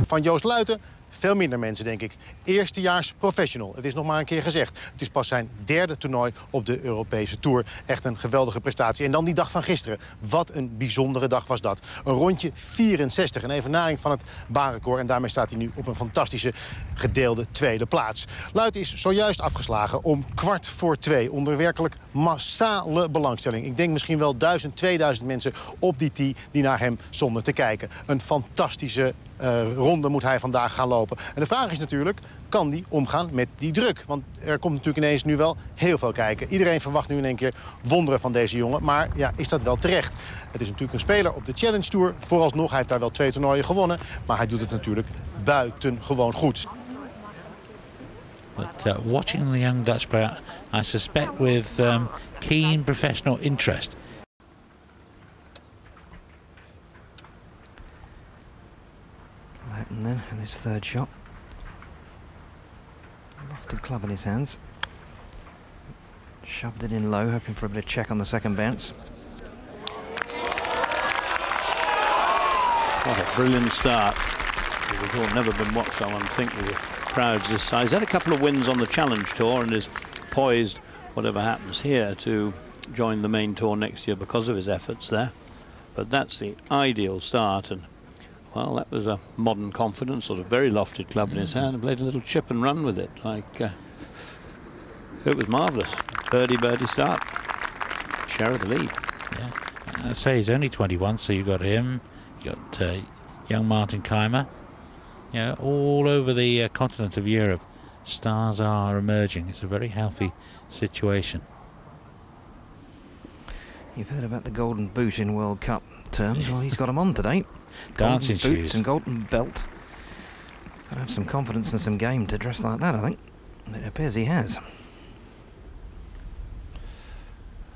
van Joost Luiten? Veel minder mensen, denk ik. Eerstejaars professional. Het is nog maar een keer gezegd. Het is pas zijn derde toernooi op de Europese Tour. Echt een geweldige prestatie. En dan die dag van gisteren. Wat een bijzondere dag was dat. Een rondje 64. Een evenaring van het baanrecord. En daarmee staat hij nu op een fantastische gedeelde tweede plaats. Luiten is zojuist afgeslagen om 1:15. Onder werkelijk massale belangstelling. Ik denk misschien wel 1000, 2000 mensen op die tee die naar hem stonden te kijken. Een fantastische ronde moet hij vandaag gaan lopen. En de vraag is natuurlijk, kan hij omgaan met die druk? Want er komt natuurlijk ineens nu wel heel veel kijken. Iedereen verwacht nu in één keer wonderen van deze jongen. Maar ja, is dat wel terecht? Het is natuurlijk een speler op de Challenge Tour. Vooralsnog, hij heeft daar wel 2 toernooien gewonnen. Maar hij doet het natuurlijk buitengewoon goed. But watching the young Dutch player, I suspect with keen professional interest. Luiten then, in his third shot. Lofted club in his hands. Shoved it in low, hoping for a bit of check on the second bounce. What a brilliant start. We've all never been watched, I think, with crowds this size. He's had a couple of wins on the Challenge Tour and is poised, whatever happens here, to join the main tour next year because of his efforts there. But that's the ideal start, and well, that was a modern confidence, sort of very lofted club in his hand, and played a little chip and run with it. Like it was marvellous. Birdie start. Share of the lead. Yeah, I'd say he's only 21, so you got him, you got young Martin Keimer. Yeah, all over the continent of Europe, stars are emerging. It's a very healthy situation. You've heard about the golden boot in World Cup terms. Well, he's got them on today. Golden Dancing boots shoes and golden belt. Got to have some confidence and some game to dress like that, I think. It appears he has. I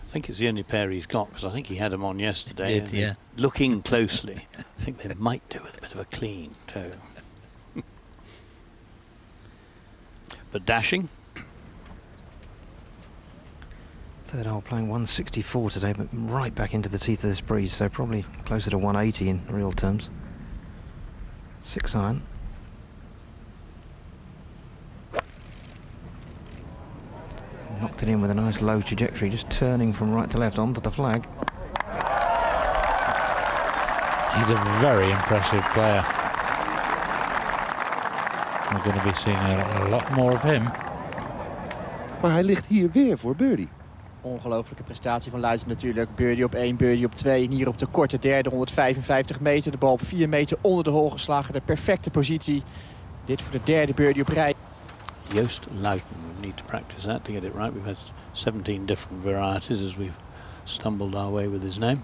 think it's the only pair he's got, because I think he had them on yesterday. Did, yeah. Looking closely, I think they might do with a bit of a clean toe. But dashing. Third hole playing 164 today, but right back into the teeth of this breeze, so probably closer to 180 in real terms. 6 iron. Knocked it in with a nice low trajectory, just turning from right to left onto the flag. He's a very impressive player. We're going to be seeing a lot more of him. Maar hij ligt hier weer voor birdie. Ongelooflijke prestatie van Luiten natuurlijk. Birdie op 1, birdie op 2. En hier op de korte derde, 155 meter. De bal op 4 meter onder de hole geslagen. De perfecte positie. Dit voor de derde birdie op rij. Joost Luiten, we need to practice that to get it right. We've had 17 different varieties as we've stumbled our way with his name.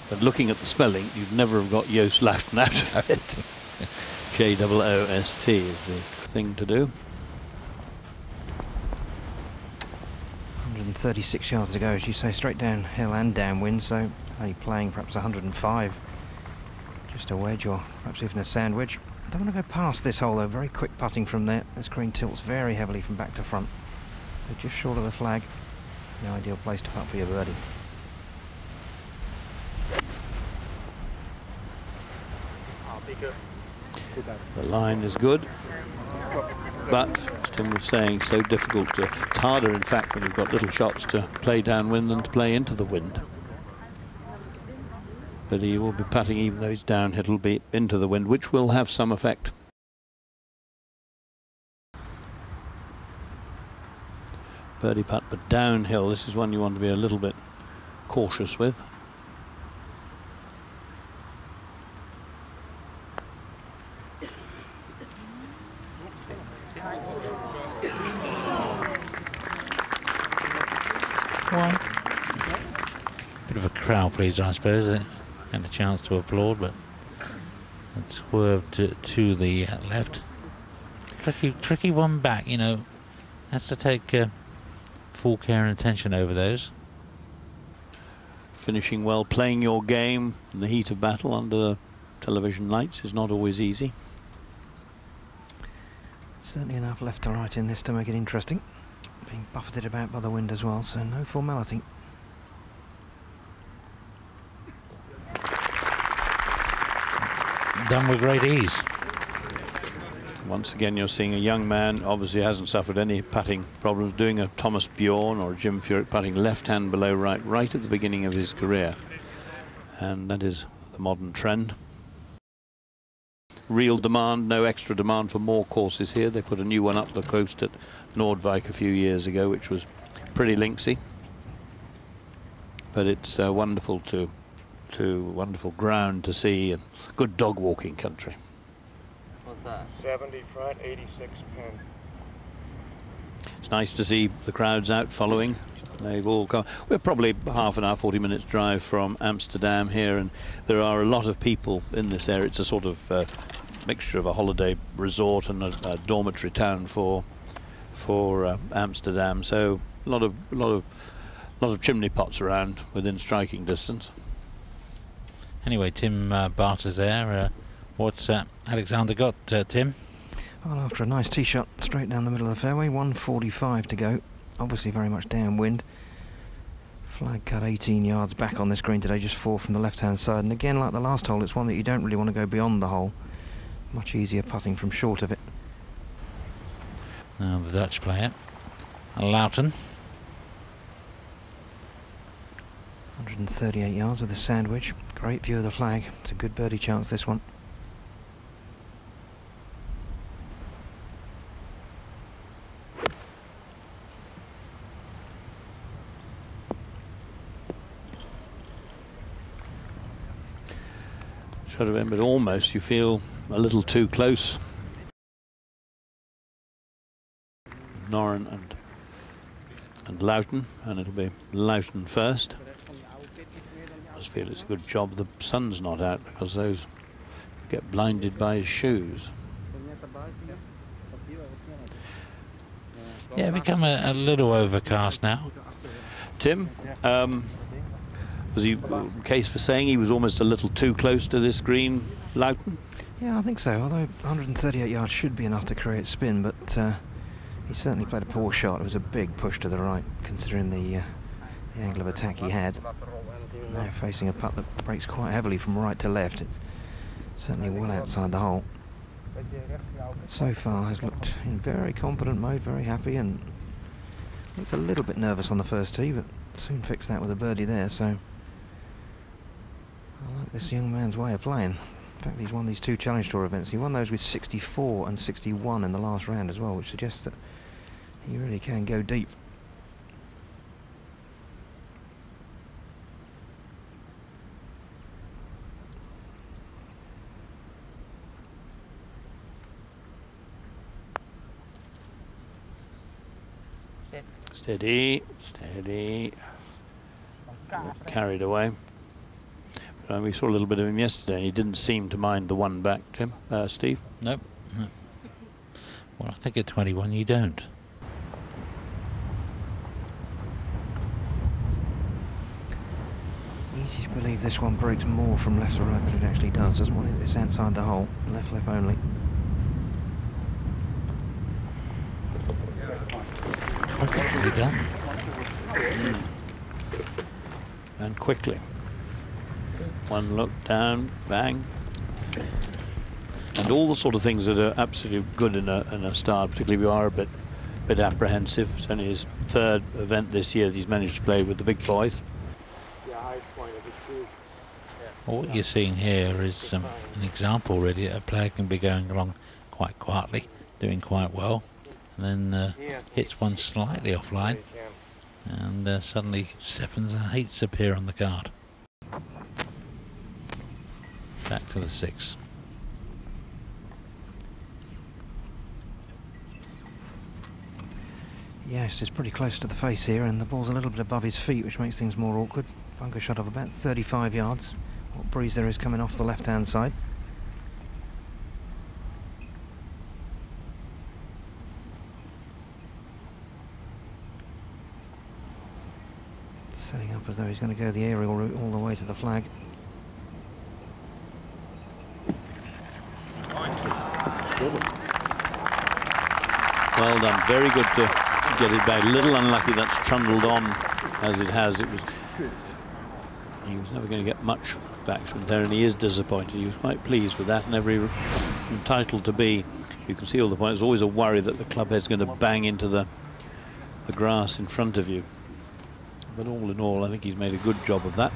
But looking at the spelling, you'd never have got Joost Luiten out of it. J-O-O-S-T is the thing to do. 136 yards to go, as you say, straight downhill and downwind, so only playing perhaps 105. Just a wedge or perhaps even a sandwich. Don't want to go past this hole though, very quick putting from there. This green tilts very heavily from back to front. So just short of the flag, the ideal place to putt for your birdie. The line is good, but as Tim was saying, so difficult to, it's harder in fact when you've got little shots to play downwind than to play into the wind. But he will be putting, even though he's down, it'll be into the wind, which will have some effect. Birdie putt, but downhill. This is one you want to be a little bit cautious with. One. Bit of a crowd please, I suppose. They had a chance to applaud, but it swerved to the left. Tricky one back, you know. Has to take full care and attention over those. Finishing well, playing your game in the heat of battle under the television lights is not always easy. Certainly enough left to right in this to make it interesting. Being buffeted about by the wind as well, so no formality. done with great ease. Once again, you're seeing a young man, obviously hasn't suffered any putting problems, doing a Thomas Bjorn or a Jim Furyk putting left hand below right at the beginning of his career. And that is the modern trend. Real demand, no extra demand for more courses here. They put a new one up the coast at Nordvik a few years ago, which was pretty linksy. But it's wonderful wonderful ground to see, and good dog walking country. What's that? 70 front, 86 pin. It's nice to see the crowds out following. They've all come. We're probably half an hour, 40 minutes drive from Amsterdam here, and there are a lot of people in this area. It's a sort of mixture of a holiday resort and a dormitory town for Amsterdam. So a lot of chimney pots around within striking distance. Anyway, Tim Barter's there. What's Alexander got, Tim? Well, after a nice tee shot straight down the middle of the fairway, 145 to go. Obviously very much downwind. Flag cut 18 yards back on this green today, just 4 from the left-hand side. And again, like the last hole, it's one that you don't really want to go beyond the hole. Much easier putting from short of it. Now the Dutch player, Luiten. 138 yards with a sandwich. Great view of the flag. It's a good birdie chance, this one. Should have been, but almost you feel a little too close. Noren and Luiten, and it'll be Luiten first. I just feel it's a good job the sun's not out, because those get blinded by his shoes. Yeah, become a little overcast now. Tim, was he case for saying he was almost a little too close to this green, Luiten? Yeah, I think so. Although 138 yards should be enough to create spin, but he certainly played a poor shot. It was a big push to the right, considering the angle of attack he had. Now facing a putt that breaks quite heavily from right to left. It's certainly well outside the hole. But so far has looked in very confident mode, very happy, and looked a little bit nervous on the first tee, but soon fixed that with a birdie there. So I like this young man's way of playing. In fact, he's won these 2 Challenge Tour events. He won those with 64 and 61 in the last round as well, which suggests that he really can go deep. Steady, steady. Carried away. But we saw a little bit of him yesterday, and he didn't seem to mind the one back, Tim, Steve. Nope. No. Well, I think at 21 you don't. Easy to believe this one breaks more from left to right than it actually does. Doesn't want it this outside the hole. Left only. Quickly done. And quickly. One look down, bang. And all the sort of things that are absolutely good in a start, particularly if you are a bit apprehensive. It's only his 3rd event this year that he's managed to play with the big boys. Well, what you're seeing here is an example, really. A player can be going along quite quietly, doing quite well, and then hits one slightly offline, and suddenly 7s and 8s appear on the card. Back to the 6. Yes, it's pretty close to the face here, and the ball's a little bit above his feet, which makes things more awkward. Bunker shot of about 35 yards. What breeze there is coming off the left-hand side. Setting up as though he's going to go the aerial route all the way to the flag. Well done, very good to get it back. A little unlucky that's trundled on as it has. It was He was never going to get much backswing there, and he is disappointed. He was quite pleased with that, and entitled to be. You can see all the points. There's always a worry that the club head's going to bang into the grass in front of you. But all in all, I think he's made a good job of that.